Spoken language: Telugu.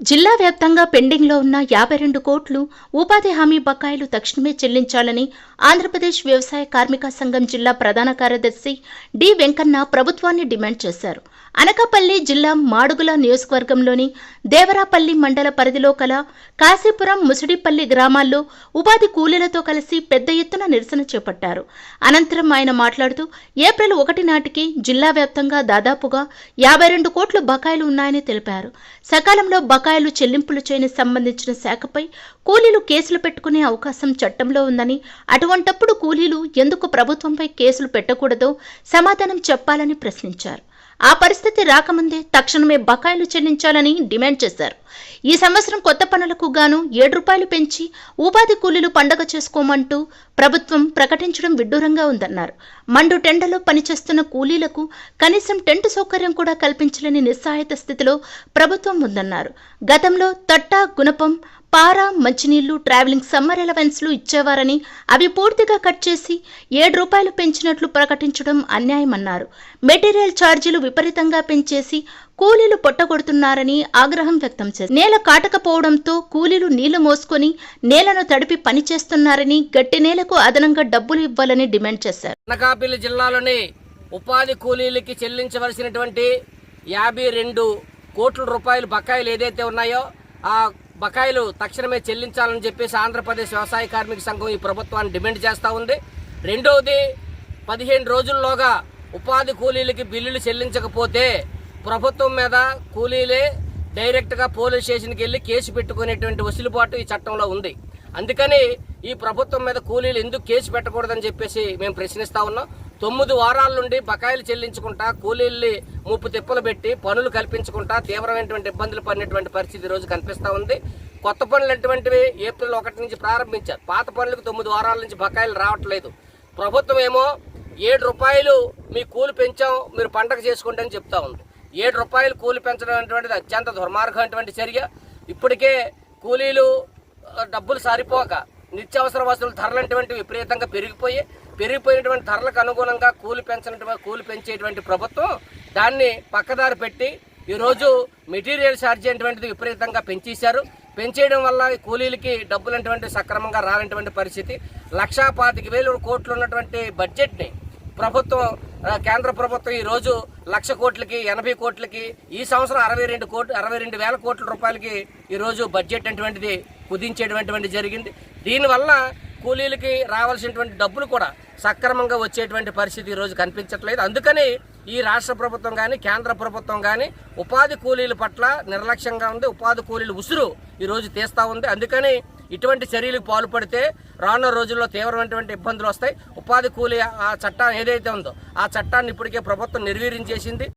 జిల్లా వ్యాప్తంగా పెండింగ్లో ఉన్న 52 కోట్లు ఉపాధి హామీ బకాయిలు తక్షణమే చెల్లించాలని ఆంధ్రప్రదేశ్ వ్యవసాయ కార్మిక సంఘం జిల్లా ప్రధాన కార్యదర్శి డి వెంకన్న ప్రభుత్వాన్ని డిమాండ్ చేశారు. అనకాపల్లి జిల్లా మాడుగుల నియోజకవర్గంలోని దేవరాపల్లి మండల పరిధిలో కల కాశీపురం, ముసిడిపల్లి గ్రామాల్లో ఉపాధి కూలీలతో కలిసి పెద్ద ఎత్తున నిరసన చేపట్టారు. అనంతరం ఆయన మాట్లాడుతూ ఏప్రిల్ 1 నాటికి జిల్లా వ్యాప్తంగా దాదాపుగా 52 కోట్ల బకాయిలు ఉన్నాయని తెలిపారు. సకాలంలో బకాయిలు చెల్లింపులు చేయని సంబంధించిన శాఖపై కూలీలు కేసులు పెట్టుకునే అవకాశం చట్టంలో ఉందని, అటువంటప్పుడు కూలీలు ఎందుకు ప్రభుత్వంపై కేసులు పెట్టకూడదో సమాధానం చెప్పాలని ప్రశ్నించారు. ఆ పరిస్థితి రాకముందే తక్షణమే బకాయిలు చెల్లించాలని డిమాండ్ చేశారు. ఈ సంవత్సరం కొత్త పనులకు గాను ₹7 పెంచి ఉపాధి కూలీలు పండగ చేసుకోమంటూ ప్రభుత్వం ప్రకటించడం విడ్డూరంగా ఉందన్నారు. మండు టెండలో పనిచేస్తున్న కూలీలకు కనీసం టెంట్ సౌకర్యం కూడా కల్పించలేని నిస్సహాయత స్థితిలో ప్రభుత్వం ఉందన్నారు. గతంలో తట్ట, గుణపం, పార, మంచినీళ్లు, ట్రావెలింగ్ సమ్మర్ అలవెన్స్లు ఇచ్చేవారని అవి పూర్తిగా కట్ చేసి ₹7 పెంచినట్లు ప్రకటించడం అన్యాయమన్నారు. మెటీరియల్ ఛార్జీలు విపరీతంగా పెంచేసి కూలీలు పొట్టగొడుతున్నారని ఆగ్రహం వ్యక్తం చేశారు. నేల కాటకపోవడంతో కూలీలు నీళ్లు మోసుకొని నేలను తడిపి పనిచేస్తున్నారని, గట్టి నేలకు అదనంగా డబ్బులు ఇవ్వాలని డిమాండ్ చేశారు. అనకాపల్లి జిల్లాలోని ఉపాధి కూలీలకి చెల్లించవలసినటువంటి 52 కోట్ల రూపాయలు బకాయిలు ఏదైతే ఉన్నాయో ఆ బకాయిలు తక్షణమే చెల్లించాలని చెప్పేసి ఆంధ్రప్రదేశ్ వ్యవసాయ కార్మిక సంఘం ఈ ప్రభుత్వాన్ని డిమాండ్ చేస్తూ ఉంది. రెండవది, 15 రోజుల్లోగా ఉపాధి కూలీలకి బిల్లులు చెల్లించకపోతే ప్రభుత్వం మీద కూలీలే డైరెక్ట్గా పోలీస్ స్టేషన్కి వెళ్ళి కేసు పెట్టుకునేటువంటి వెసులుబాటు ఈ చట్టంలో ఉంది. అందుకని ఈ ప్రభుత్వం మీద కూలీలు ఎందుకు కేసు పెట్టకూడదని చెప్పేసి మేము ప్రశ్నిస్తా ఉన్నాం. 9 వారాల నుండి బకాయిలు చెల్లించుకుంటా కూలీల్ని ముప్పు తిప్పలు పెట్టి పనులు కల్పించుకుంటా తీవ్రమైనటువంటి ఇబ్బందులు పడినటువంటి పరిస్థితి ఈరోజు కనిపిస్తూ ఉంది. కొత్త పనులు అటువంటివి ఏప్రిల్ 1 నుంచి ప్రారంభించారు. పాత పనులకు 9 వారాల నుంచి బకాయిలు రావట్లేదు. ప్రభుత్వం ఏమో ₹7 మీ కూలి పెంచాం, మీరు పండగ చేసుకోండి అని చెప్తా ఉంది. ₹7 కూలి పెంచడం అనేటువంటిది అత్యంత దుర్మార్గమైనటువంటి చర్య. ఇప్పటికే కూలీలు డబ్బులు సరిపోక నిత్యావసర వస్తువుల ధరలు అటువంటివి విపరీతంగా పెరిగిపోయినటువంటి ధరలకు అనుగుణంగా కూలి పెంచేటువంటి ప్రభుత్వం దాన్ని పక్కదారి పెట్టి ఈరోజు మెటీరియల్ ఛార్జీ అటువంటిది విపరీతంగా పెంచేయడం వల్ల కూలీలకి డబ్బులు అటువంటి సక్రమంగా రానటువంటి పరిస్థితి. 1,25,000 కోట్లు ఉన్నటువంటి బడ్జెట్ని కేంద్ర ప్రభుత్వం ఈ రోజు 1,00,000 కోట్లకి 80 కోట్లకి ఈ సంవత్సరం 62,000 కోట్ల రూపాయలకి ఈ రోజు బడ్జెట్ అటువంటిది కుదించేటువంటి జరిగింది. దీనివల్ల కూలీలకి రావాల్సినటువంటి డబ్బులు కూడా సక్రమంగా వచ్చేటువంటి పరిస్థితి ఈరోజు కనిపించట్లేదు. అందుకని ఈ రాష్ట్ర ప్రభుత్వం కానీ కేంద్ర ప్రభుత్వం కానీ ఉపాధి కూలీల పట్ల నిర్లక్ష్యంగా ఉంది. ఉపాధి కూలీలు ఉసురు ఈరోజు తీస్తూ ఉంది. అందుకని ఇటువంటి చర్యలకు పాల్పడితే రానున్న రోజుల్లో తీవ్రమైనటువంటి ఇబ్బందులు వస్తాయి. ఉపాధి కూలీ ఆ చట్టం ఏదైతే ఉందో ఆ చట్టాన్ని ఇప్పటికే ప్రభుత్వం నిర్వీర్యం చేసింది.